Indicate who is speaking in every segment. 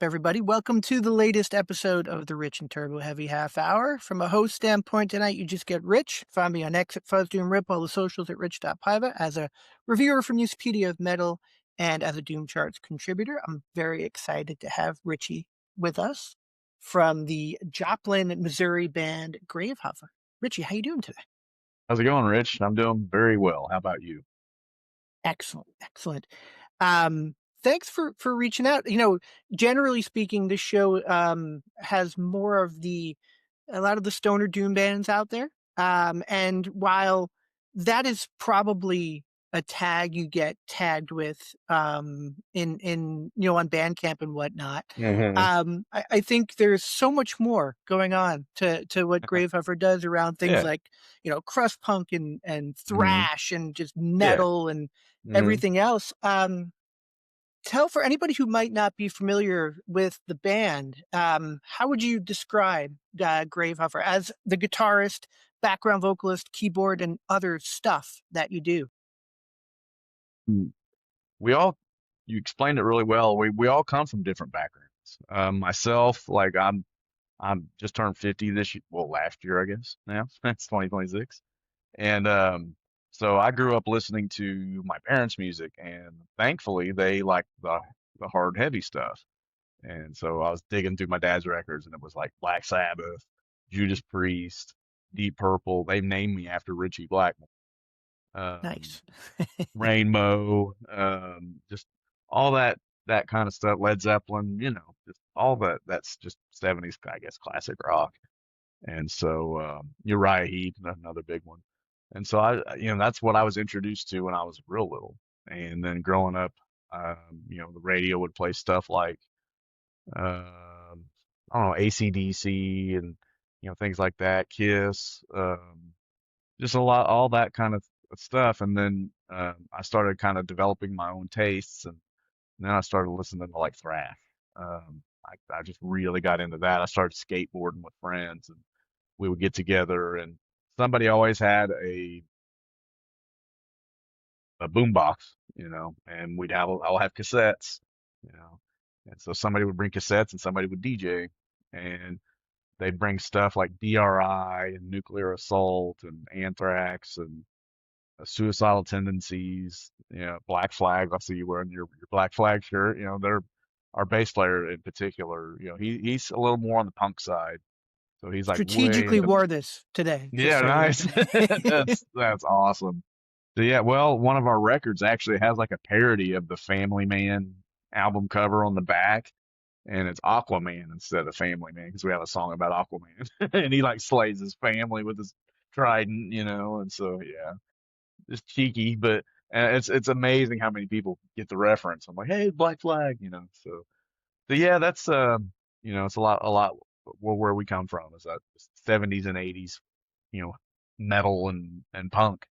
Speaker 1: Everybody? Welcome to the latest episode of the Rich and Turbo Heavy Half Hour. From a host standpoint tonight, you just get Rich. Find me on X at FuzzDoomRip, all the socials at rich.piva, as a reviewer for Newspedia of Metal, and as a Doom Charts contributor. I'm very excited to have Ritchie with us from the Joplin, Missouri band Gravehuffer. Ritchie, how you doing today?
Speaker 2: How's it going, Rich? I'm doing very well. How about you?
Speaker 1: Excellent, excellent. Thanks for reaching out. Generally speaking, this show has more of a lot of the stoner doom bands out there. And while that is probably a tag you get tagged with in on Bandcamp and whatnot,
Speaker 2: Hmm.
Speaker 1: I think there's so much more going on to what Gravehuffer does around things
Speaker 2: Yeah.
Speaker 1: like crust punk and
Speaker 2: Hmm.
Speaker 1: thrash and just
Speaker 2: Yeah.
Speaker 1: metal and
Speaker 2: Hmm.
Speaker 1: everything else. Tell for anybody who might not be familiar with the band, how would you describe Gravehuffer as the guitarist, background vocalist, keyboard, and other stuff that you do?
Speaker 2: We all, you explained it really well. We all come from different backgrounds. Myself, like I'm just turned 50 this year, well, last year, I guess now. It's 2026. And so I grew up listening to my parents' music, and thankfully they liked the hard, heavy stuff. And so I was digging through my dad's records, and it was like Black Sabbath, Judas Priest, Deep Purple. They named me after Ritchie Blackmore. Um,
Speaker 1: Nice.
Speaker 2: Rainbow, just all that kind of stuff. Led Zeppelin, just all that. That's just 70s, I guess, classic rock. And so Uriah Heep, another big one. And so that's what I was introduced to when I was real little. And then growing up, the radio would play stuff like um, I don't know, AC/DC and things like that, Kiss, just a lot, all that kind of stuff. And then I started kind of developing my own tastes, and then I started listening to like thrash. I just really got into that. I started skateboarding with friends, and we would get together, and somebody always had a boombox, and I'll have cassettes, you know, and so somebody would bring cassettes and somebody would DJ, and they'd bring stuff like DRI and Nuclear Assault and Anthrax and Suicidal Tendencies, Black Flag. I see you wearing your Black Flag shirt. They're our bass player in particular. He's a little more on the punk side, so he's like way
Speaker 1: Strategically wore this today, just
Speaker 2: yeah,
Speaker 1: so you know.
Speaker 2: nice. That's awesome. So yeah, well, one of our records actually has like a parody of the Family Man album cover on the back, and it's Aquaman instead of Family Man because we have a song about Aquaman, and he like slays his family with his trident, and so yeah, it's cheeky, but it's amazing how many people get the reference. I'm like, hey, Black Flag, so yeah, that's it's a lot where we come from is that 70s and 80s, you know, metal and punk.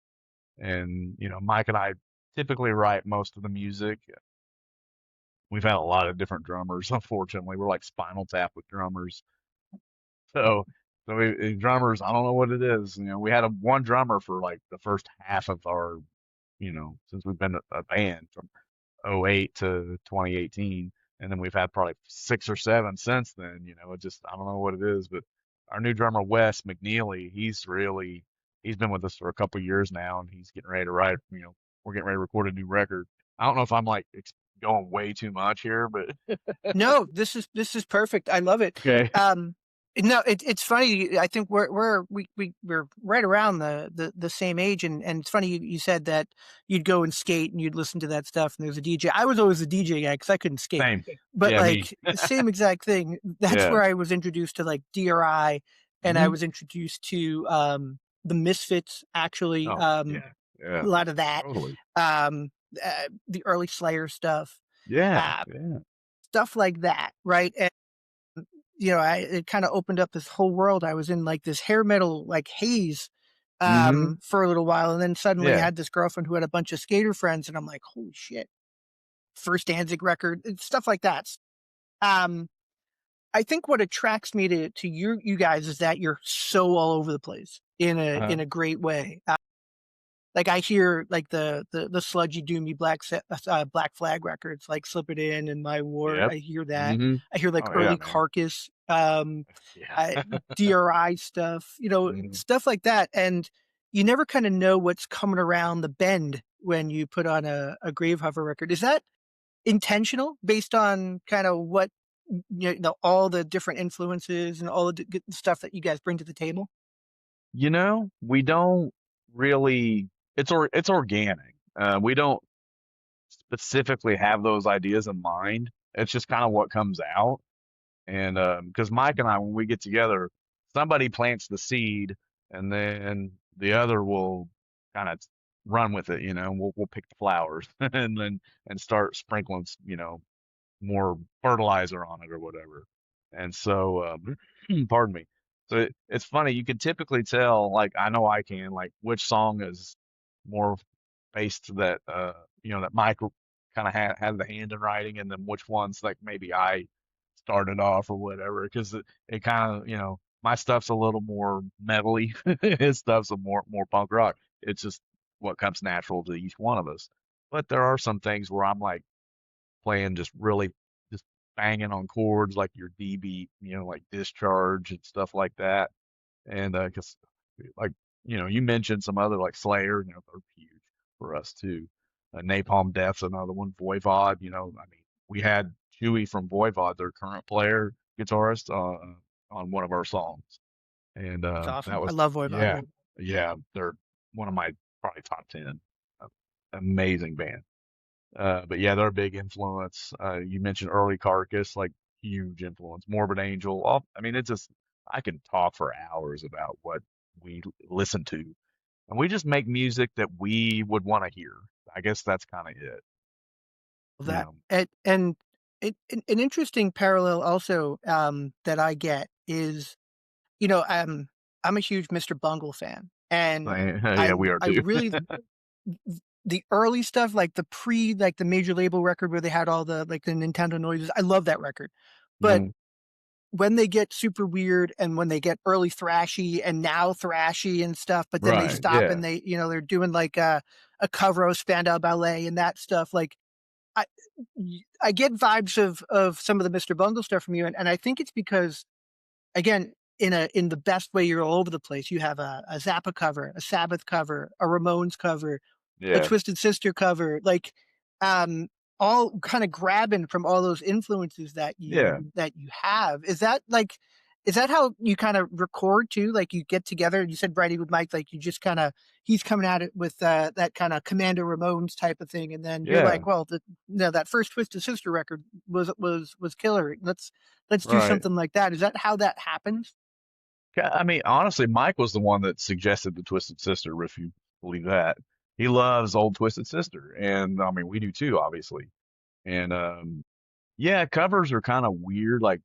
Speaker 2: And, Mike and I typically write most of the music. We've had a lot of different drummers, unfortunately. We're like Spinal Tap with drummers. So, drummers, I don't know what it is. We had one drummer for like the first half of our, since we've been a band from '08 to 2018. And then we've had probably six or seven since then. It just, I don't know what it is, but our new drummer, Wes McNeely, he's been with us for a couple years now, and he's getting ready to write, we're getting ready to record a new record. I don't know if I'm like going way too much here, but
Speaker 1: No, this is perfect. I love it.
Speaker 2: okay.
Speaker 1: No, it's funny. I think we're right around the same age, and it's funny you said that you'd go and skate and you'd listen to that stuff, and there's a DJ. I was always a DJ guy because I couldn't skate,
Speaker 2: Same.
Speaker 1: but
Speaker 2: Yeah, me.
Speaker 1: like same exact thing. That's
Speaker 2: Yeah.
Speaker 1: where I was introduced to like DRI, and I
Speaker 2: Hmm.
Speaker 1: was introduced to the Misfits. Actually,
Speaker 2: Oh, yeah.
Speaker 1: a
Speaker 2: Yeah.
Speaker 1: lot of that,
Speaker 2: Totally.
Speaker 1: the early Slayer stuff,
Speaker 2: Yeah.
Speaker 1: uh,
Speaker 2: Yeah.
Speaker 1: stuff like that, right? It kind of opened up this whole world. I was in like this hair metal like haze
Speaker 2: Hmm.
Speaker 1: for a little while, and then suddenly I
Speaker 2: Yeah.
Speaker 1: had this girlfriend who had a bunch of skater friends, and I'm like, holy shit! First Danzig record, and stuff like that. Um, I think what attracts me to you guys is that you're so all over the place in
Speaker 2: Uh,
Speaker 1: a great way. like I hear like the sludgy doomy Black Flag records like Slip It In and My War.
Speaker 2: Yep.
Speaker 1: I hear that.
Speaker 2: Hmm.
Speaker 1: I hear like
Speaker 2: Oh yeah,
Speaker 1: early
Speaker 2: man.
Speaker 1: Carcass,
Speaker 2: Yeah.
Speaker 1: I, DRI stuff,
Speaker 2: Hmm.
Speaker 1: stuff like that. And you never kind of know what's coming around the bend when you put on a Gravehuffer record. Is that intentional based on kind of what all the different influences and all the good stuff that you guys bring to the table?
Speaker 2: We don't really. It's organic. We don't specifically have those ideas in mind. It's just kind of what comes out. And because Mike and I, when we get together, somebody plants the seed, and then the other will kind of run with it. We'll pick the flowers, and start sprinkling, more fertilizer on it or whatever. And so, pardon me. So it's funny. You can typically tell, like I know I can, like which song is more based that that Mike kind of had the hand in writing, and then which ones like maybe I started off or whatever. Because it kind of my stuff's a little more metally, his stuff's a more punk rock. It's just what comes natural to each one of us. But there are some things where I'm like playing just really just banging on chords like your D beat, like discharge and stuff like that. And because like you mentioned some other like Slayer, they're huge for us too. Napalm Death's another one. Voivod, I mean, we had Chewy from Voivod, their current player guitarist, on one of our songs, and
Speaker 1: It's
Speaker 2: that
Speaker 1: awesome. I
Speaker 2: was
Speaker 1: love Voivod.
Speaker 2: yeah, yeah, they're one of my probably top 10. Uh, Amazing band. But yeah, they're a big influence. You mentioned early Carcass, like huge influence. Morbid Angel. I mean, it's just I can talk for hours about what we listen to, and we just make music that we would want to hear. I guess that's kind of it.
Speaker 1: Of
Speaker 2: You
Speaker 1: that.
Speaker 2: know.
Speaker 1: And an interesting parallel also that I get is, you know, um, I'm a huge Mr. Bungle fan, and
Speaker 2: Yeah, we are
Speaker 1: I
Speaker 2: too.
Speaker 1: really the early stuff, like like the major label record where they had all the like the Nintendo noises. I love that record, but
Speaker 2: Mhm.
Speaker 1: when they get super weird and when they get early thrashy and now thrashy and stuff, but then they
Speaker 2: Right.
Speaker 1: stop
Speaker 2: Yeah.
Speaker 1: and they're doing like a cover of Spandau Ballet and that stuff. Like I I get vibes of some of the Mr. Bungle stuff from you, and I think it's because again, in the best way, you're all over the place. You have a Zappa cover, a Sabbath cover, a Ramones cover, a
Speaker 2: Yeah.
Speaker 1: Twisted Sister cover, like um, all kind of grabbing from all those influences
Speaker 2: Yeah.
Speaker 1: that you have. Is that how you kind of record too? Like you get together, you said writing with Mike, like you just kind of he's coming at it with that kind of Commando Ramones type of thing, and then you're
Speaker 2: Yeah.
Speaker 1: like, well, that first Twisted Sister record was killer. Let's do
Speaker 2: Right.
Speaker 1: something like that. Is that how that happens?
Speaker 2: I mean, honestly, Mike was the one that suggested the Twisted Sister, if you believe that. He loves old Twisted Sister, and I mean, we do too, obviously. And yeah, covers are kind of weird. Like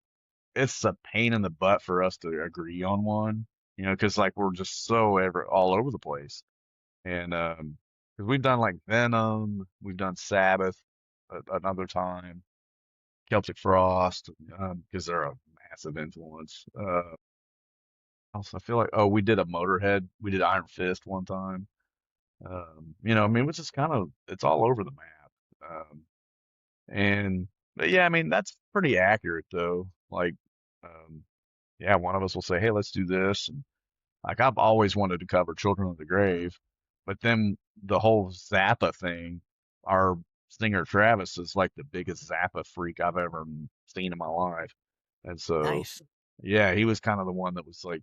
Speaker 2: it's a pain in the butt for us to agree on one, because like we're just so ever all over the place. And because we've done like Venom, we've done Sabbath another time, Celtic Frost, because they're a massive influence. Also, I feel like we did a Motorhead, we did Iron Fist one time. I mean, which is kind of it's all over the map. And but yeah, I mean that's pretty accurate though. Like, um, yeah, one of us will say, "Hey, let's do this." And like I've always wanted to cover Children of the Grave, but then the whole Zappa thing, our singer Travis is like the biggest Zappa freak I've ever seen in my life. And so,
Speaker 1: Nice.
Speaker 2: yeah, he was kind of the one that was like,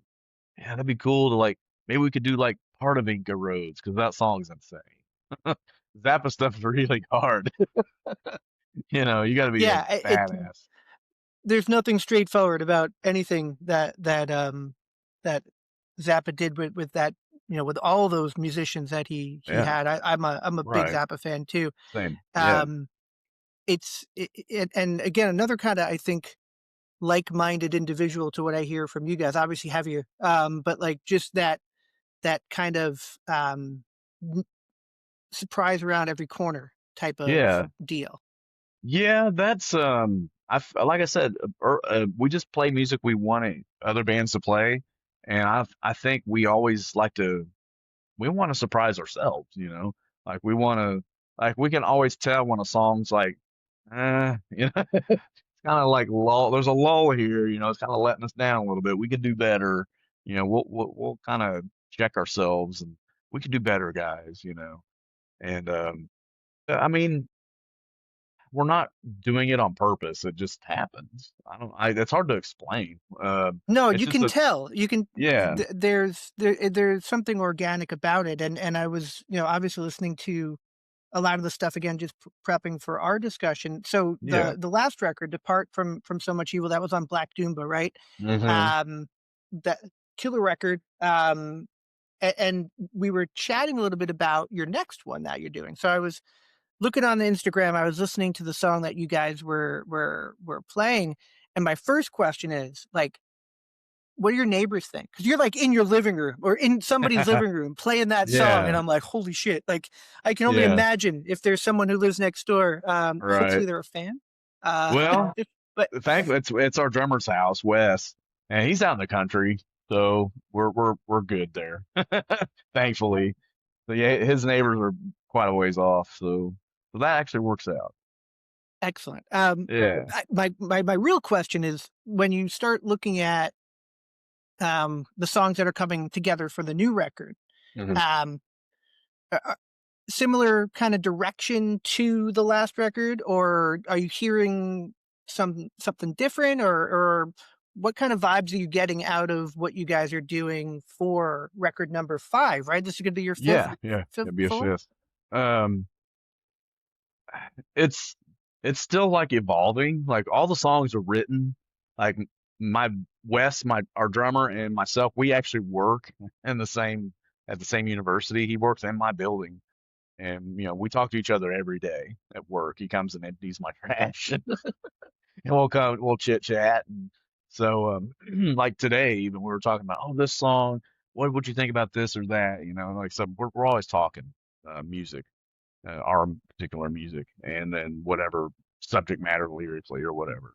Speaker 2: "Yeah, that'd be cool to like maybe we could do like part of Inca Roads because that song's insane." Zappa stuff is really hard. You got to be like
Speaker 1: Yeah,
Speaker 2: badass.
Speaker 1: there's nothing straightforward about anything that Zappa did with that, with all those musicians that he
Speaker 2: Yeah,
Speaker 1: had. I'm a big
Speaker 2: right.
Speaker 1: Zappa fan too.
Speaker 2: Same. Yeah.
Speaker 1: Um, and again, another kind of, I think, like-minded individual to what I hear from you guys, obviously heavier, but like just that kind of surprise around every corner type of
Speaker 2: Yeah.
Speaker 1: deal.
Speaker 2: Yeah, that's like I said, we just play music we want other bands to play, and I think we always like to. we want to surprise ourselves, you know, like we want to, like we can always tell when a song's like, you know, it's kind of like lull. There's a lull here, you know, it's kind of letting us down a little bit. We could do better, you know. We'll kind of check ourselves, and we could do better, guys, you know. And I mean, we're not doing it on purpose. It just happens. I don't. It's hard to explain.
Speaker 1: No,
Speaker 2: It's
Speaker 1: you
Speaker 2: just
Speaker 1: can
Speaker 2: a
Speaker 1: tell. You can.
Speaker 2: yeah,
Speaker 1: There's something organic about it, and I was obviously listening to a lot of the stuff again, just prepping for our discussion. So
Speaker 2: yeah.
Speaker 1: the last record, "Depart from So Much Evil," that was on Black Doomba, right?
Speaker 2: Hmm.
Speaker 1: Um, that killer record. And we were chatting a little bit about your next one that you're doing. So I was looking on the Instagram. I was listening to the song that you guys were playing, and my first question is like, what do your neighbors think? Because you're like in your living room or in somebody's living room playing that song, and
Speaker 2: Yeah,
Speaker 1: I'm like, holy shit! Like, I can only
Speaker 2: yeah.
Speaker 1: imagine if there's someone who lives next door. Hopefully,
Speaker 2: Right.
Speaker 1: they're a fan. Uh,
Speaker 2: Well,
Speaker 1: but
Speaker 2: thank it's our drummer's house, Wes, and he's out in the country, so we're good there. Thankfully. So yeah, his neighbors are quite a ways off, so that actually works out.
Speaker 1: excellent.
Speaker 2: Yeah.
Speaker 1: My real question is when you start looking at the songs that are coming together for the new record.
Speaker 2: Mhm.
Speaker 1: Um, Similar kind of direction to the last record, or are you hearing something different, or what kind of vibes are you getting out of what you guys are doing for record number 5? Right, this is going to be your fifth
Speaker 2: Yeah, yeah.
Speaker 1: fifth
Speaker 2: It'd be a
Speaker 1: full one.
Speaker 2: fifth. Um, it's it's still like evolving. Like all the songs are written. Like my Wes, my our drummer and myself, we actually work in the same at the same university. He works in my building. And you know, we talk to each other every day at work. He comes and empties my trash, and we'll chit chat. And so, like today, even we were talking about, oh, this song. What would you think about this or that? You know, like so, we're always talking music, our particular music, and then whatever subject matter lyrically or whatever.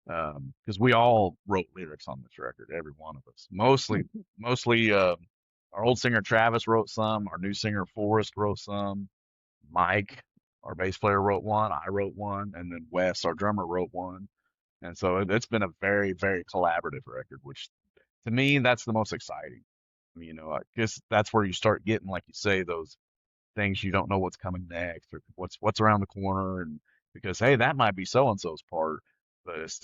Speaker 2: Because we all wrote lyrics on this record, every one of us. Mostly, our old singer Travis wrote some. Our new singer Forrest wrote some. Mike, our bass player, wrote one. I wrote one, and then Wes, our drummer, wrote one. And so it's been a very, very collaborative record, which to me that's the most exciting. I mean, you know, I guess that's where you start getting, like you say, those things you don't know what's coming next or what's around the corner, and because hey, that might be so and so's part, but it's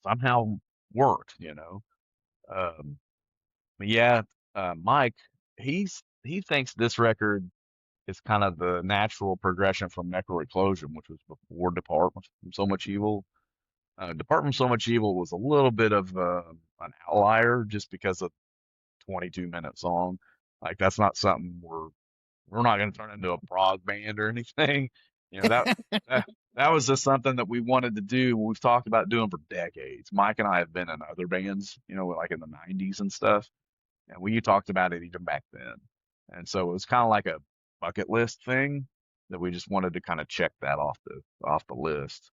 Speaker 2: somehow worked, you know. Um, but yeah, Mike, he thinks this record is kind of the natural progression from Necroeclosion, which was before Depart from So Much Evil. Depart from So Much Evil was a little bit of an outlier just because of 22-minute song. Like that's not something we're not going to turn into a prog band or anything. You know that that was just something that we wanted to do. We've talked about doing for decades. Mike and I have been in other bands, you know, like in the '90s and stuff, and we talked about it even back then. And so it was kind of like a bucket list thing that we just wanted to kind of check that off the list.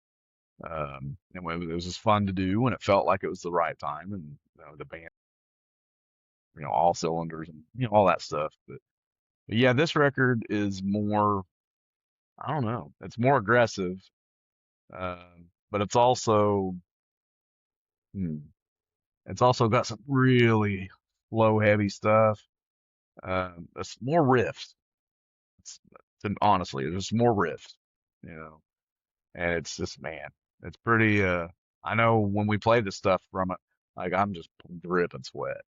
Speaker 2: And it was just fun to do, and it felt like it was the right time, and you know, the band, you know, all cylinders and you know all that stuff. But yeah, this record is more, I don't know, it's more aggressive, but hmm, it's also got some really low heavy stuff. It's more riffs. It's, honestly, there's more riffs, you know, and it's just man, it's pretty. I know when we play the stuff from it, like I'm just dripping sweat.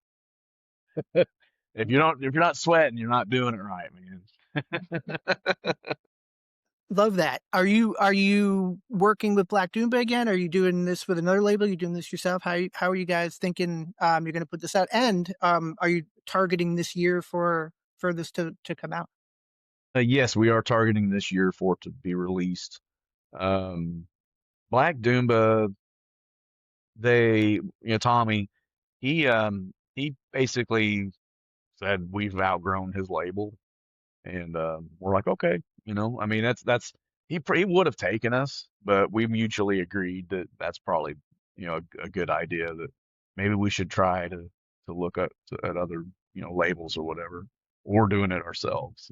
Speaker 2: If you're not sweating, you're not doing it right, man.
Speaker 1: Love that. Are you working with Black Doomba again? Are you doing this with another label? Are you doing this yourself? How are you guys thinking you're going to put this out? And are you targeting this year for this to come out?
Speaker 2: Yes, we are targeting this year for it to be released. Um, Black Doomba, Tommy, he basically said we've outgrown his label, and we're like, okay, you know, I mean, that's he would have taken us, but we mutually agreed that that's probably, you know, a good idea that maybe we should try to look at other, you know, labels or whatever. or doing it ourselves.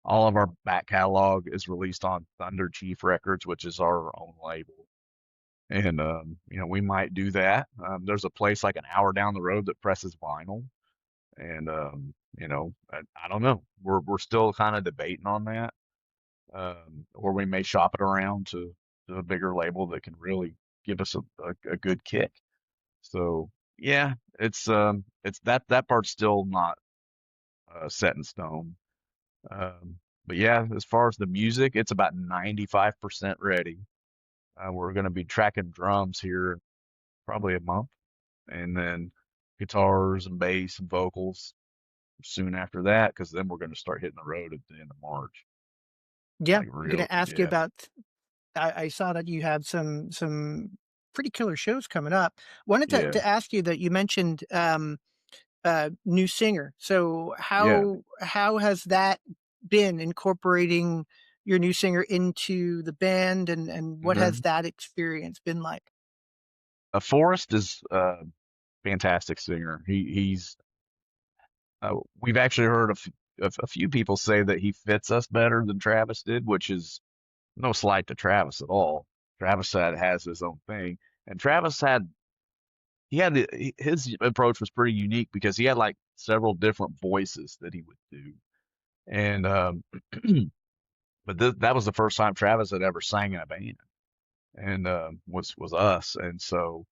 Speaker 2: All of our back catalog is released on Thunder Chief Records, which is our own label. And we might do that. There's a place like an hour down the road that presses vinyl, and I don't know. We're still kind of debating on that. Or we may shop it around to a bigger label that can really give us a good kick. So yeah, it's that part's still not set in stone. Um, but yeah, as far as the music, it's about 95% ready. We're going to be tracking drums here probably a month, and then guitars and bass and vocals soon after that, because then we're going to start hitting the road at the end of March.
Speaker 1: Yeah,
Speaker 2: Like
Speaker 1: I'm gonna
Speaker 2: real,
Speaker 1: ask you
Speaker 2: yeah,
Speaker 1: about. I saw that you had some pretty killer shows coming up. Wanted to
Speaker 2: yeah,
Speaker 1: ask you that you mentioned new singer. So
Speaker 2: yeah.
Speaker 1: how has that been incorporating your new singer into the band, and what has
Speaker 2: hmm
Speaker 1: that experience been like?
Speaker 2: Forrest is a fantastic singer. We've actually heard a few people say that he fits us better than Travis did, which is no slight to Travis at all. Travis has his own thing, and Travis had he had his approach was pretty unique because he had like several different voices that he would do, and but that was the first time Travis had ever sang in a band, and was us, and so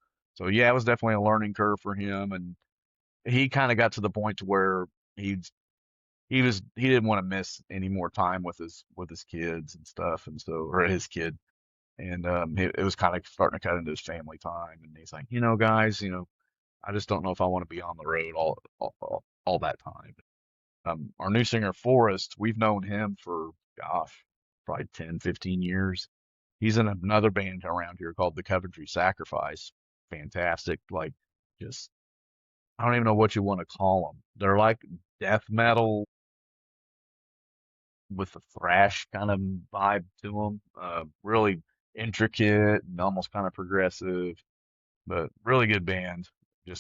Speaker 2: yeah, it was definitely a learning curve for him, and he kind of got to the point to where he he didn't want to miss any more time with his kids and stuff, and so or his kid, and it was kind of starting to cut into his family time, and he's like, guys, I just don't know if I want to be on the road all that time. Our new singer Forrest, we've known him for gosh, probably 10, 15 years. He's in another band around here called the Coventry Sacrifice. Fantastic, like just I don't even know what you want to call them. They're like death metal with the thrash kind of vibe to them. Really intricate and almost kind of progressive, but really good band.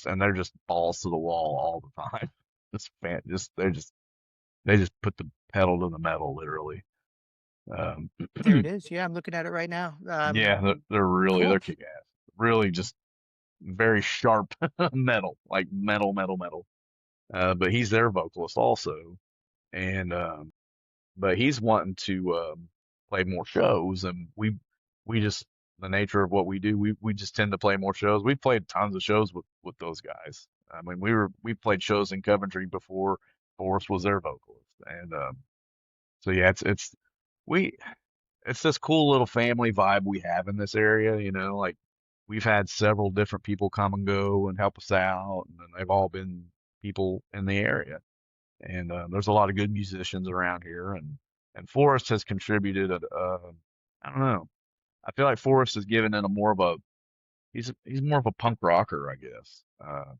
Speaker 2: And they're just balls to the wall all the time. Just fan, just they just put the pedal to the metal, literally. Um,
Speaker 1: There it is. Yeah, I'm looking at it right now.
Speaker 2: yeah, they're
Speaker 1: Cool.
Speaker 2: kick ass. Really, just very sharp metal, like metal. But he's their vocalist also, and but he's wanting to play more shows, and we just the nature of what we do, we just tend to play more shows. We've played tons of shows with those guys. I mean, we played shows in Coventry before Forrest was their vocalist, and so yeah, we it's this cool little family vibe we have in this area. Like we've had several different people come and go and help us out, and they've all been people in the area, and there's a lot of good musicians around here, and Forrest has contributed. I don't know. I feel like Forrest has given it a more of a he's more of a punk rocker, I guess.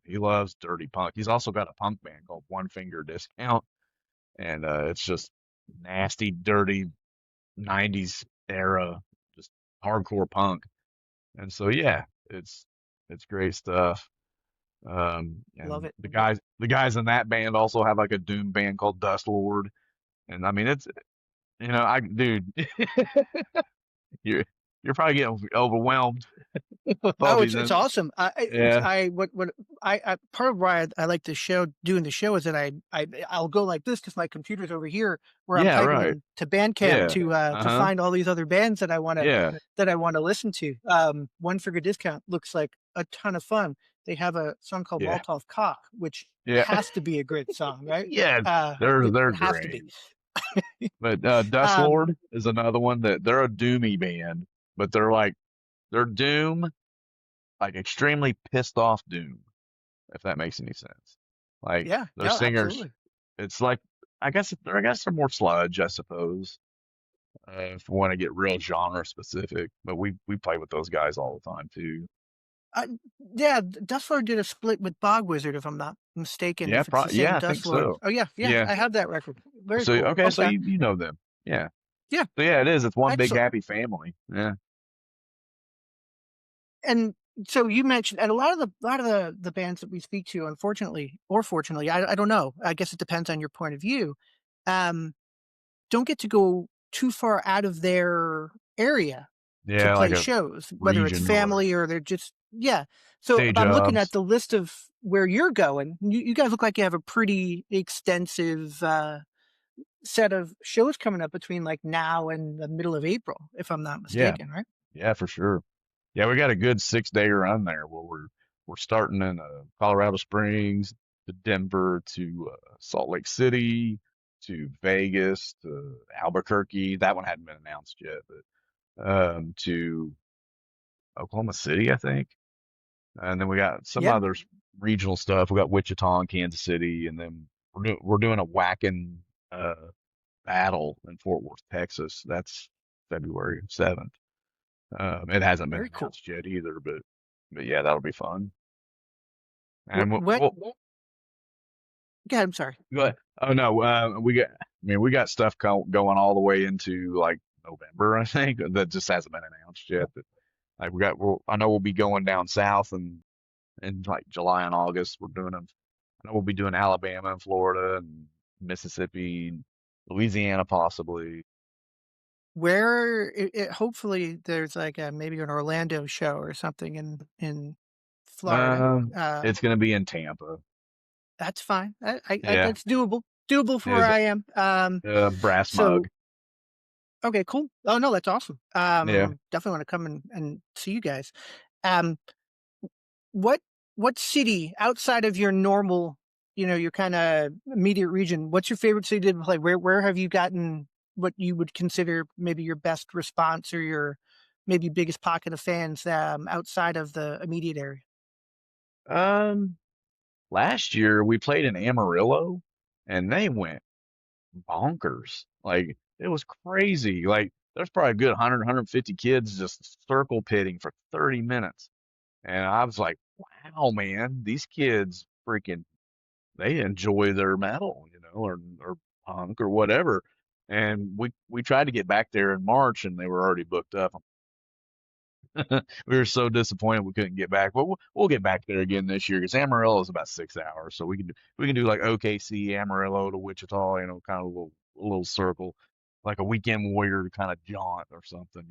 Speaker 2: He loves dirty punk. He's also got a punk band called One Finger Discount, and it's just nasty, dirty '90s era, just hardcore punk. And so yeah, it's great stuff.
Speaker 1: Love
Speaker 2: And
Speaker 1: it.
Speaker 2: the guys in that band also have like a doom band called Dust Lord. And I mean, it's I dude, you're you're probably getting overwhelmed with all
Speaker 1: Oh,
Speaker 2: these.
Speaker 1: it's awesome.
Speaker 2: Yeah,
Speaker 1: What I part of why I like the show doing the show is that I'll go like this because my computer's over here where I'm
Speaker 2: yeah,
Speaker 1: typing
Speaker 2: right.
Speaker 1: into Bandcamp
Speaker 2: Yeah,
Speaker 1: to
Speaker 2: uh-huh.
Speaker 1: find all these other bands
Speaker 2: Yeah,
Speaker 1: that I want to listen to. One Figure Discount looks like a ton of fun. They have a song called
Speaker 2: yeah,
Speaker 1: Molotov Cock, which
Speaker 2: yeah,
Speaker 1: has to be a great song, right?
Speaker 2: yeah. They're
Speaker 1: It has to be.
Speaker 2: great. But Dust
Speaker 1: Um,
Speaker 2: Lord is another one that they're a doomy band, but they're doom, like extremely pissed off doom, if that makes any sense. Like
Speaker 1: yeah,
Speaker 2: their
Speaker 1: no,
Speaker 2: singers,
Speaker 1: absolutely.
Speaker 2: it's like I guess they're more sludge, I suppose, if we want to get real genre specific. But we play with those guys all the time too.
Speaker 1: Uh, yeah, Dust Lord did a split with Bog Wizard, if I'm not mistaken,
Speaker 2: Yeah,
Speaker 1: if it's the
Speaker 2: yeah,
Speaker 1: same
Speaker 2: I think
Speaker 1: Dust Lord.
Speaker 2: so.
Speaker 1: Oh, yeah, yeah,
Speaker 2: Yeah.
Speaker 1: I have that record. Very
Speaker 2: So
Speaker 1: cool.
Speaker 2: okay, so
Speaker 1: Okay.
Speaker 2: you know them. Yeah.
Speaker 1: Yeah,
Speaker 2: So yeah, it is. It's one big
Speaker 1: excellent.
Speaker 2: happy family. Yeah.
Speaker 1: And So you mentioned, and a lot of the bands that we speak to, unfortunately or fortunately, I don't know. I guess it depends on your point of view. Um, don't get to go too far out of their area to
Speaker 2: Yeah, like
Speaker 1: play
Speaker 2: a
Speaker 1: shows, whether it's
Speaker 2: region or
Speaker 1: family or they're just yeah. So
Speaker 2: day
Speaker 1: I'm looking at
Speaker 2: jobs.
Speaker 1: the list of where you're going. You guys look like you have a pretty extensive set of shows coming up between like now and the middle of April, if I'm not
Speaker 2: Yeah,
Speaker 1: mistaken, right?
Speaker 2: yeah, for sure. Yeah, we got a good 6 day run there where we're starting in Colorado Springs to Denver to Salt Lake City to Vegas to Albuquerque. That one hadn't been announced yet, but to Oklahoma City, I think. And then we got some
Speaker 1: Yeah,
Speaker 2: other regional stuff. We got Wichita and Kansas City, and then we're doing a whacking uh, battle in Fort Worth, Texas. That's February 7th. It hasn't been
Speaker 1: very cool.
Speaker 2: announced yet either, but yeah, that'll be fun.
Speaker 1: What?
Speaker 2: And
Speaker 1: What? Yeah, I'm sorry.
Speaker 2: go ahead. Oh no, we got. I mean, we got stuff going all the way into like November, I think, that just hasn't been announced yet. But like I know we'll be going down south and in like July and August. We're doing them. I know we'll be doing Alabama and Florida and Mississippi, Louisiana possibly.
Speaker 1: Where hopefully there's like a maybe an Orlando show or something in Florida.
Speaker 2: Um,
Speaker 1: Uh,
Speaker 2: it's gonna be in Tampa.
Speaker 1: that's fine.
Speaker 2: Yeah,
Speaker 1: That's doable. Doable for where
Speaker 2: is
Speaker 1: I am.
Speaker 2: brass
Speaker 1: So
Speaker 2: mug.
Speaker 1: okay, cool. Oh no, that's awesome.
Speaker 2: Yeah.
Speaker 1: Definitely want to come and see you guys. Um, what what city outside of your normal, your kind of immediate region? What's your favorite city to play? Where have you gotten what you would consider maybe your best response or your maybe biggest pocket of fans outside of the immediate area?
Speaker 2: Um, Last year we played in Amarillo, and they went bonkers. Like it was crazy. Like there's probably a good 150 kids just circle pitting for 30 minutes. And I was like, wow, man, these kids freaking they enjoy their metal, or punk or whatever. And we tried to get back there in March and they were already booked up. We were so disappointed we couldn't get back, but we'll get back there again this year because Amarillo is about 6 hours, so we can do like OKC, Amarillo to Wichita, kind of a little circle, like a weekend warrior kind of jaunt or something.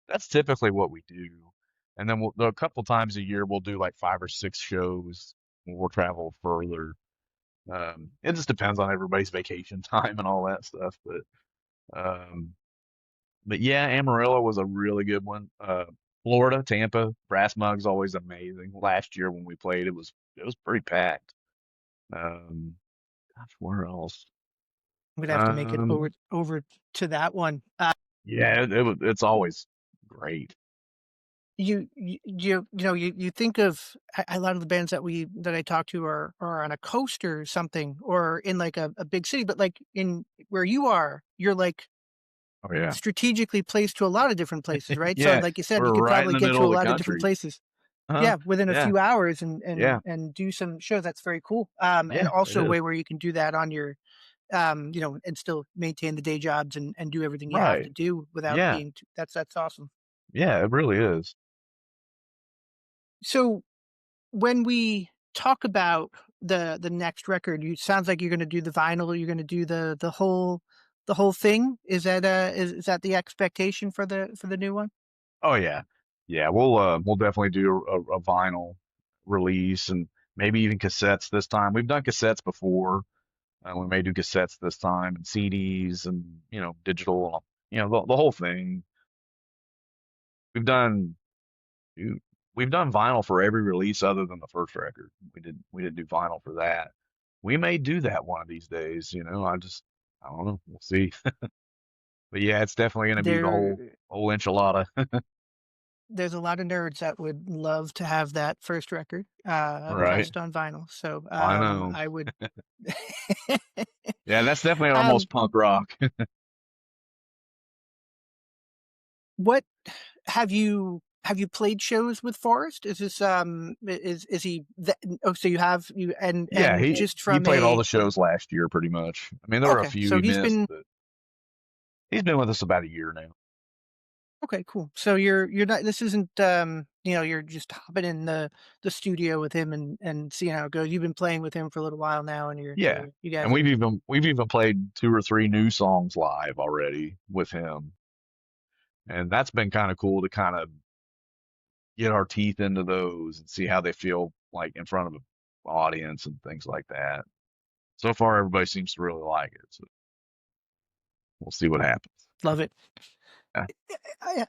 Speaker 2: That's typically what we do, and then a couple times a year we'll do like 5 or 6 shows when we'll travel further. It just depends on everybody's vacation time and all that stuff, um, but yeah, Amarillo was a really good one. Florida, Tampa, Brass Mug's always amazing. Last year when we played, it was pretty packed. Um, Gosh, where else?
Speaker 1: I'm gonna have to make it over
Speaker 2: Um,
Speaker 1: over to that one.
Speaker 2: yeah, it's always great.
Speaker 1: You think of a lot of the bands that I talk to are on a coast or something or in like a big city, but like in where you are, you're like
Speaker 2: Oh yeah,
Speaker 1: strategically placed to a lot of different places, right? So
Speaker 2: yeah,
Speaker 1: like you said, you
Speaker 2: we're
Speaker 1: could
Speaker 2: right in
Speaker 1: probably
Speaker 2: the
Speaker 1: get
Speaker 2: middle
Speaker 1: to a
Speaker 2: of the
Speaker 1: lot of different
Speaker 2: country.
Speaker 1: places.
Speaker 2: Uh-huh.
Speaker 1: Yeah, within a
Speaker 2: Yeah,
Speaker 1: few hours and and
Speaker 2: yeah,
Speaker 1: and do some shows. That's very cool. And
Speaker 2: yeah, it
Speaker 1: also a
Speaker 2: is.
Speaker 1: way where you can do that on your and still maintain the day jobs and do everything you have to
Speaker 2: Right.
Speaker 1: do without
Speaker 2: Yeah,
Speaker 1: being that's awesome.
Speaker 2: yeah, it really is.
Speaker 1: So when we talk about the next record, you sounds like you're going to do the vinyl. You're going to do the whole thing. Is that the expectation for the new one?
Speaker 2: Oh yeah, yeah. We'll definitely do a vinyl release and maybe even cassettes this time. We've done cassettes before. We may do cassettes this time and CDs and digital. The whole thing. We've done shoot, we've done vinyl for every release other than the first record. We didn't do vinyl for that. We may do that one of these days. I don't know. We'll see. But yeah, it's definitely gonna be the whole
Speaker 1: There
Speaker 2: whole enchilada.
Speaker 1: there's a lot of nerds that would love to have that first record
Speaker 2: Right.
Speaker 1: pressed on vinyl. So
Speaker 2: I know.
Speaker 1: I would.
Speaker 2: Yeah, that's definitely
Speaker 1: um,
Speaker 2: almost punk rock.
Speaker 1: what have you played shows with Forrest? Is this is he oh, so you have you
Speaker 2: Yeah,
Speaker 1: and
Speaker 2: he
Speaker 1: just
Speaker 2: he
Speaker 1: from
Speaker 2: played all
Speaker 1: a
Speaker 2: the shows last year pretty much. I mean, there were a
Speaker 1: okay,
Speaker 2: few
Speaker 1: so
Speaker 2: he
Speaker 1: he's
Speaker 2: missed,
Speaker 1: been
Speaker 2: but he's been with us about a year now.
Speaker 1: Okay, cool. So you're not, this isn't, you're just hopping in the studio with him and seeing how it goes. You've been playing with him for a little while now, and
Speaker 2: Yeah.
Speaker 1: you
Speaker 2: And
Speaker 1: guys are
Speaker 2: we've even played two or three new songs live already with him. And that's been kind of cool to kind of get our teeth into those and see how they feel like in front of an audience and things like that. So far, everybody seems to really like it. So we'll see what happens.
Speaker 1: love it.
Speaker 2: Yeah.
Speaker 1: I,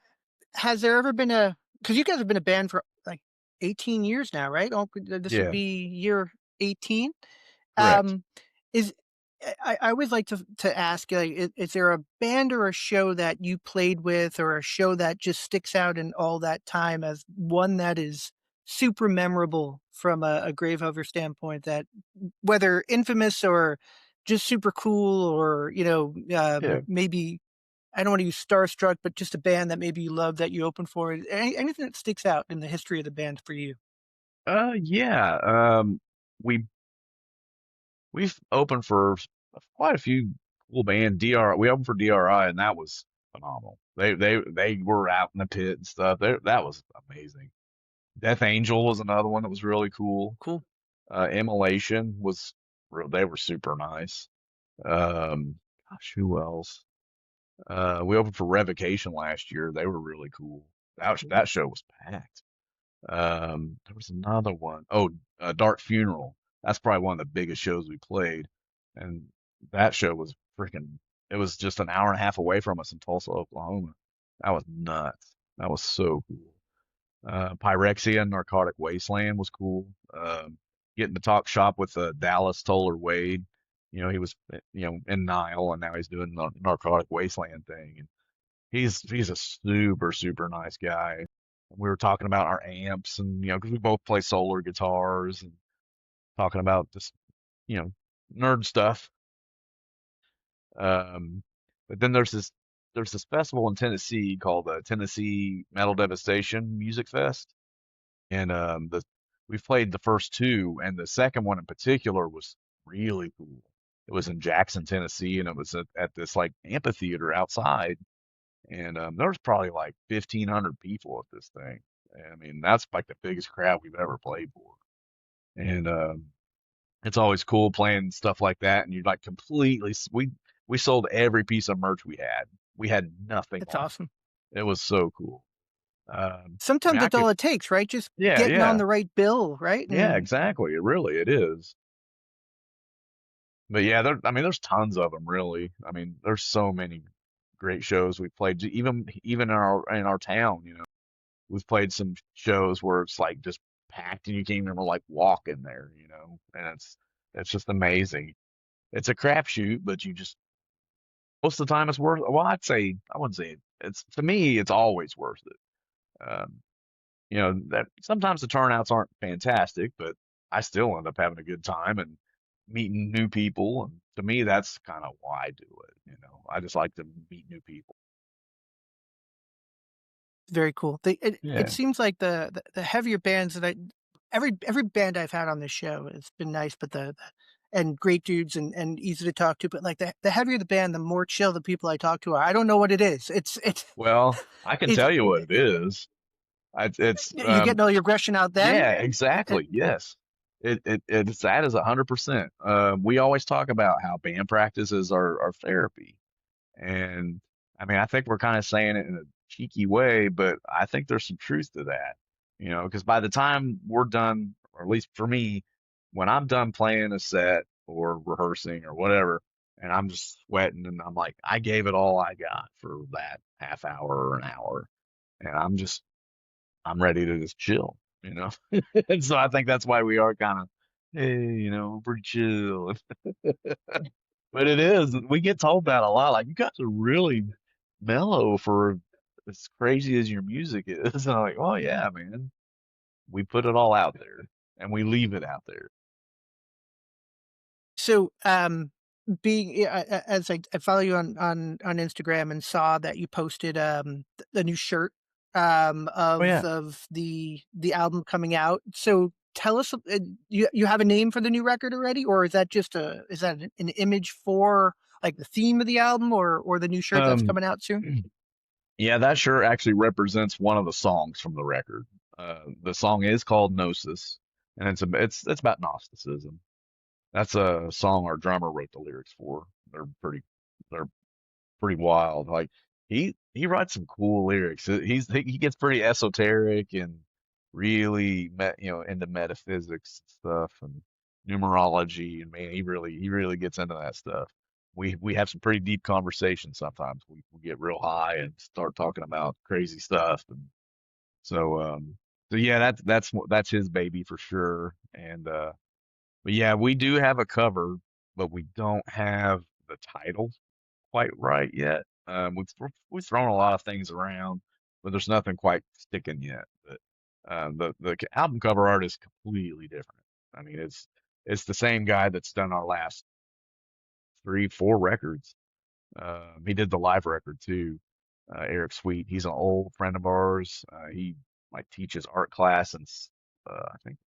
Speaker 1: has there ever been a, because you guys have been a band for like 18 years now, right? Oh, this would
Speaker 2: Yeah,
Speaker 1: be year 18.
Speaker 2: correct.
Speaker 1: Um, is I always like to ask, like, is there a band or a show that you played with, or a show that just sticks out in all that time as one that is super memorable from a Gravehuffer standpoint, that whether infamous or just super cool, or
Speaker 2: Yeah.
Speaker 1: maybe, I don't want to use starstruck, but just a band that maybe you love that you open for. Anything that sticks out in the history of the band for you?
Speaker 2: Yeah. We we've opened for quite a few cool band. We opened for DRI, and that was phenomenal. They were out in the pit and stuff. That was amazing. Death Angel was another one that was really cool.
Speaker 1: Cool.
Speaker 2: Immolation was they were super nice. Gosh, who else? We opened for Revocation last year. They were really cool. That show was packed. There was another one. Oh, Dark Funeral. That's probably one of the biggest shows we played, and that show was freaking. It was just an hour and a half away from us in Tulsa, Oklahoma. That was nuts. That was so cool. Pyrexia and Narcotic Wasteland was cool. Getting to talk shop with Dallas Toller Wade. He was in Nile, and now he's doing the Narcotic Wasteland thing. And he's a super nice guy. We were talking about our amps, and because we both play solar guitars, and talking about just you know nerd stuff. Um, but then there's this festival in Tennessee called the Tennessee Metal Devastation Music Fest, and we've played the first two, and the second one in particular was really cool. It was in Jackson, Tennessee, and it was at this like amphitheater outside, and there was probably like 1,500 people at this thing. I mean, that's like the biggest crowd we've ever played for, and it's always cool playing stuff like that. And you like we sold every piece of merch we had. We had nothing
Speaker 1: That's
Speaker 2: left.
Speaker 1: awesome.
Speaker 2: It was so cool. I
Speaker 1: Sometimes
Speaker 2: mean, I
Speaker 1: that's all
Speaker 2: could,
Speaker 1: it takes, right? Just
Speaker 2: yeah,
Speaker 1: getting on
Speaker 2: yeah,
Speaker 1: the right bill, right?
Speaker 2: yeah,
Speaker 1: And
Speaker 2: exactly. It is. But yeah, I mean, there's tons of them, really. I mean, there's so many great shows we played, even in our town. We've played some shows where it's like just packed and you can't even like walk in there. And it's just amazing. It's a crapshoot, but you just most of the time it's worth. Well, I wouldn't say it's to me it's always worth it. Um, that sometimes the turnouts aren't fantastic, but I still end up having a good time and meeting new people. And to me, that's kind of why I do it. I just like to meet new people.
Speaker 1: very cool. It
Speaker 2: Yeah.
Speaker 1: seems like the heavier bands that every band I've had on this show, it's been nice, but and great dudes and easy to talk to. But like the heavier the band, the more chill the people I talk to are. I don't know what it is.
Speaker 2: Well, I can
Speaker 1: It's
Speaker 2: tell you what it is. It's
Speaker 1: you're getting all your aggression out then.
Speaker 2: Yeah, exactly. Yes. It's that is 100%. We always talk about how band practices are therapy. And I mean, I think we're kind of saying it in a cheeky way, but I think there's some truth to that. Because by the time we're done, or at least for me, when I'm done playing a set or rehearsing or whatever, and I'm just sweating and I'm like, I gave it all I got for that half hour or an hour. And I'm ready to just chill. And so I think that's why we are kind of, hey, pretty chill. But it is, we get told that a lot. Like, you guys are really mellow for as crazy as your music is. And I'm like, oh, yeah, man. We put it all out there and we leave it out there.
Speaker 1: So, being as I follow you on Instagram and saw that you posted the new shirt
Speaker 2: Oh, yeah.
Speaker 1: of the album coming out. So tell us, you have a name for the new record already, or is that just is that an image for like the theme of the album, or the new shirt that's
Speaker 2: Um,
Speaker 1: coming out soon?
Speaker 2: Yeah, that sure actually represents one of the songs from the record. The song is called Gnosis, and it's about Gnosticism. That's a song our drummer wrote the lyrics for. They're pretty wild. Like he writes some cool lyrics. He gets pretty esoteric and really into metaphysics and stuff and numerology, and man, he really gets into that stuff. We have some pretty deep conversations sometimes. We get real high and start talking about crazy stuff, and so so yeah, that's his baby for sure. And but yeah, we do have a cover, but we don't have the title quite right yet. We've thrown a lot of things around, but there's nothing quite sticking yet. But the album cover art is completely different. I mean, it's the same guy that's done our last three, four records. He did the live record too. Eric Sweet. He's an old friend of ours. He like teaches art class in I think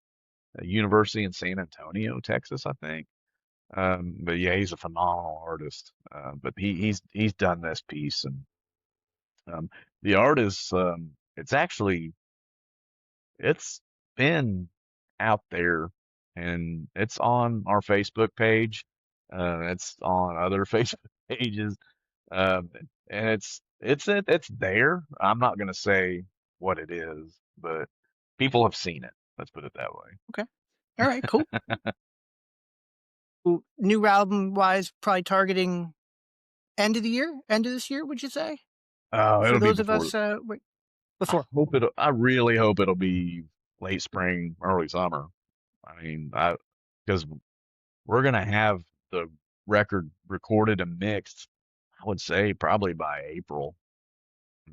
Speaker 2: a university in San Antonio, Texas, I think. But yeah, he's a phenomenal artist. But he's done this piece, and um, the art is it's been out there, and it's on our Facebook page. It's on other Facebook pages, um, and it's there. I'm not gonna say what it is, but people have seen it. Let's put it that way.
Speaker 1: Okay. All right, cool. New album wise, probably targeting end of the year, end of this year, would you say?
Speaker 2: Oh,
Speaker 1: For
Speaker 2: it'll be
Speaker 1: those of
Speaker 2: before.
Speaker 1: us, before.
Speaker 2: I really hope it'll be late spring, early summer. I mean, because we're gonna have the record recorded and mixed, I would say probably by April,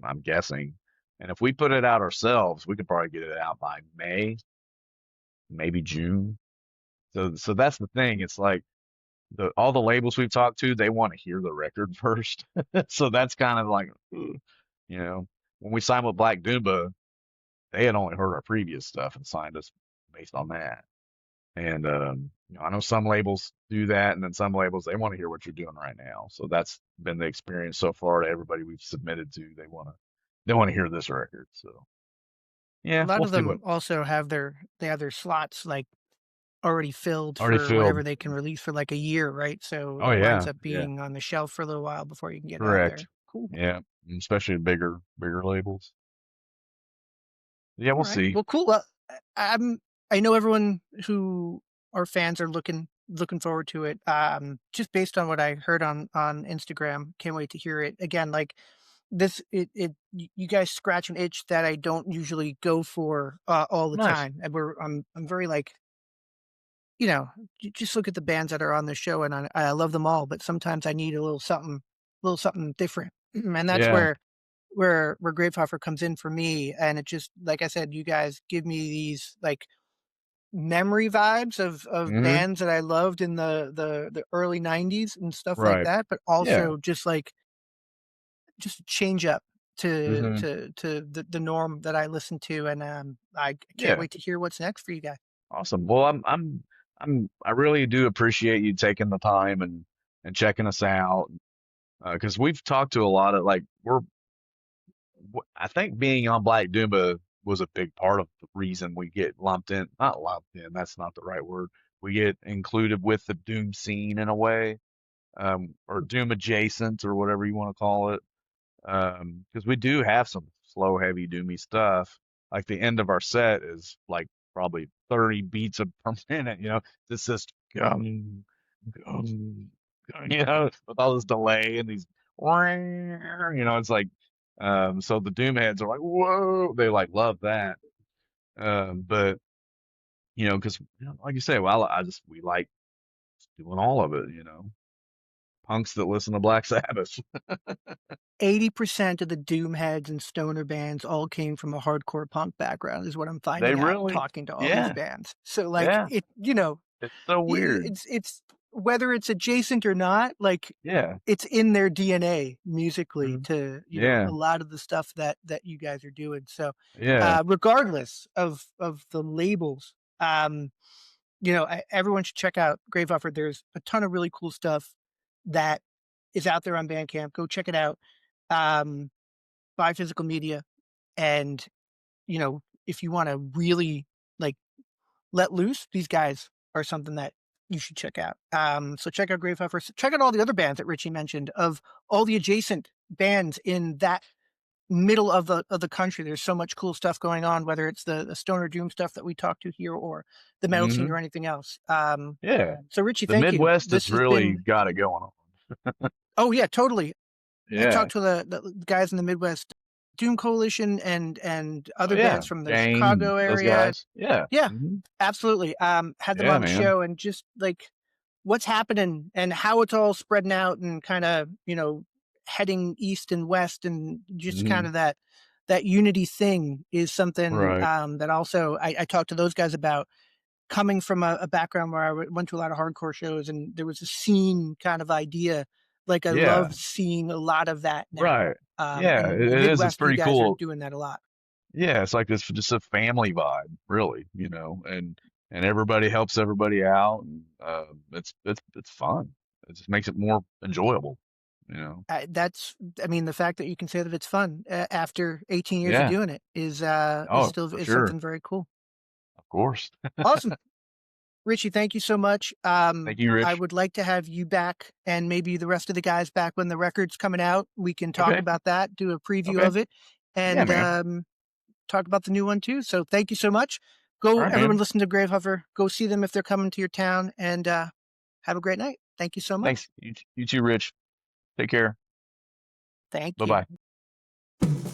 Speaker 2: I'm guessing. And if we put it out ourselves, we could probably get it out by May, maybe June. So that's the thing. It's like the all the labels we've talked to, they want to hear the record first. So that's kind of like, ugh, you know, when we signed with Black Doomba, they had only heard our previous stuff and signed us based on that. And I know some labels do that, and then some labels they want to hear what you're doing right now. So that's been the experience so far to everybody we've submitted to. They want to hear this record. So
Speaker 1: A
Speaker 2: yeah,
Speaker 1: lot
Speaker 2: we'll
Speaker 1: of
Speaker 2: see what
Speaker 1: them also have their slots like already filled
Speaker 2: already
Speaker 1: for whatever
Speaker 2: filled.
Speaker 1: they can release for like a year, right? So
Speaker 2: Oh
Speaker 1: it winds
Speaker 2: yeah,
Speaker 1: up
Speaker 2: yeah,
Speaker 1: being on the shelf for a little while before you can get it out
Speaker 2: correct.
Speaker 1: there. Cool.
Speaker 2: Yeah, especially bigger labels. Yeah,
Speaker 1: All
Speaker 2: we'll
Speaker 1: right.
Speaker 2: see.
Speaker 1: Well, cool. Well, I know everyone who are fans are looking forward to it. Just based on what I heard on Instagram, can't wait to hear it again. Like this, you guys scratch an itch that I don't usually go for all the
Speaker 2: Nice.
Speaker 1: time, and I'm very like you know, just look at the bands that are on the show, and I love them all, but sometimes I need a little something different, and that's
Speaker 2: Yeah.
Speaker 1: where Gravehuffer comes in for me, and it just like I said, you guys give me these like memory vibes of
Speaker 2: Hmm.
Speaker 1: bands that I loved in the early '90s and stuff like
Speaker 2: Right.
Speaker 1: that, but
Speaker 2: Yeah.
Speaker 1: also just like just a change up
Speaker 2: Hmm.
Speaker 1: to the norm that I listen to, and I can't
Speaker 2: Yeah.
Speaker 1: wait to hear what's next for you guys.
Speaker 2: Awesome. Well, I really do appreciate you taking the time and checking us out because we've talked to a lot of like I think being on Black Doomba was a big part of the reason we get lumped in. Not lumped in, that's not the right word. We get included with the Doom scene in a way, or Doom adjacent or whatever you want to call it. Because we do have some slow, heavy, doomy stuff. Like the end of our set is like probably 30 beats per minute. This just gum, with all this delay and these, it's like, so the doom heads are like, whoa, they like love that. But because like you say, well, we like doing all of it. Punks that listen to Black Sabbath.
Speaker 1: 80% of the doom heads and stoner bands all came from a hardcore punk background is what I'm
Speaker 2: They
Speaker 1: finding out
Speaker 2: really,
Speaker 1: talking to all these
Speaker 2: yeah,
Speaker 1: bands. So, like,
Speaker 2: yeah. It's so weird.
Speaker 1: it's whether it's adjacent or not, like,
Speaker 2: Yeah.
Speaker 1: it's in their DNA musically
Speaker 2: Mhm.
Speaker 1: to, a
Speaker 2: Yeah.
Speaker 1: lot of the stuff that you guys are doing. So,
Speaker 2: Yeah.
Speaker 1: regardless of the labels, everyone should check out Gravehuffer. There's a ton of really cool stuff that is out there on Bandcamp. Go check it out. Um, buy physical media, and if you want to really like let loose, these guys are something that you should check out. So check out Gravehuffer. Check out all the other bands that Ritchie mentioned, of all the adjacent bands in that middle of the country. There's so much cool stuff going on, whether it's the stoner doom stuff that we talked to here, or the metal scene,
Speaker 2: Hmm.
Speaker 1: or anything else.
Speaker 2: Yeah.
Speaker 1: So Ritchie,
Speaker 2: The
Speaker 1: thank you.
Speaker 2: Midwest
Speaker 1: This
Speaker 2: has
Speaker 1: has
Speaker 2: really
Speaker 1: been
Speaker 2: got it going on.
Speaker 1: Oh yeah, totally. I
Speaker 2: Yeah.
Speaker 1: talked to the guys in the Midwest Doom Coalition and
Speaker 2: Oh
Speaker 1: other
Speaker 2: yeah.
Speaker 1: bands from the
Speaker 2: Jane,
Speaker 1: Chicago
Speaker 2: those
Speaker 1: area.
Speaker 2: guys. Yeah.
Speaker 1: Yeah,
Speaker 2: Hmm.
Speaker 1: absolutely. Had them
Speaker 2: Yeah,
Speaker 1: on the
Speaker 2: man.
Speaker 1: show, and just like what's happening and how it's all spreading out, and kind of, heading east and west, and just kind
Speaker 2: Hmm.
Speaker 1: of that unity thing is something
Speaker 2: Right.
Speaker 1: that also I talked to those guys about, coming from a background where I went to a lot of hardcore shows, and there was a scene kind of idea. Like, I
Speaker 2: Yeah.
Speaker 1: love seeing a lot of that now.
Speaker 2: Right. Yeah,
Speaker 1: And
Speaker 2: it
Speaker 1: the
Speaker 2: is. It's
Speaker 1: Midwest, you
Speaker 2: pretty
Speaker 1: guys are
Speaker 2: cool.
Speaker 1: doing that a lot.
Speaker 2: Yeah, it's like this just a family vibe, really, and everybody helps everybody out, and it's fun. It just makes it more enjoyable, you know.
Speaker 1: I mean, the fact that you can say that it's fun after 18 years of
Speaker 2: Yeah.
Speaker 1: doing it is
Speaker 2: Oh,
Speaker 1: still
Speaker 2: for
Speaker 1: is
Speaker 2: sure.
Speaker 1: something very cool.
Speaker 2: Of course.
Speaker 1: Awesome. Ritchie, thank you so much.
Speaker 2: Thank you,
Speaker 1: I
Speaker 2: Rich.
Speaker 1: would like to have you back, and maybe the rest of the guys back, when the record's coming out. We can talk
Speaker 2: Okay.
Speaker 1: about that, do a preview
Speaker 2: Okay.
Speaker 1: of it,
Speaker 2: Yeah,
Speaker 1: and
Speaker 2: man.
Speaker 1: talk about the new one too. So thank you so much.
Speaker 2: All
Speaker 1: Go,
Speaker 2: right,
Speaker 1: everyone,
Speaker 2: man.
Speaker 1: listen to Gravehuffer. Go see them if they're coming to your town, and have a great night. Thank you so
Speaker 2: Thanks.
Speaker 1: much.
Speaker 2: You too, Rich. Take care.
Speaker 1: Thank
Speaker 2: Bye
Speaker 1: you.
Speaker 2: bye.